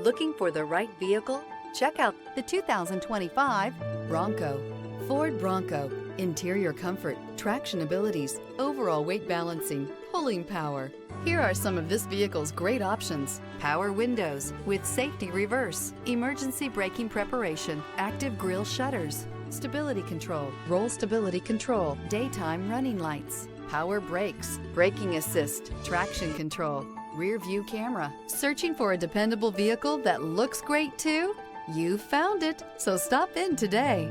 Looking for the right vehicle? Check out the 2025 Bronco. Ford Bronco. Interior comfort, traction abilities, overall weight balancing, pulling power. Here are some of this vehicle's great options: power windows with safety reverse, emergency braking preparation, active grille shutters, stability control, roll stability control, daytime running lights, power brakes, braking assist, traction control, rear view camera. Searching for a dependable vehicle that looks great too? You found it, so stop in today.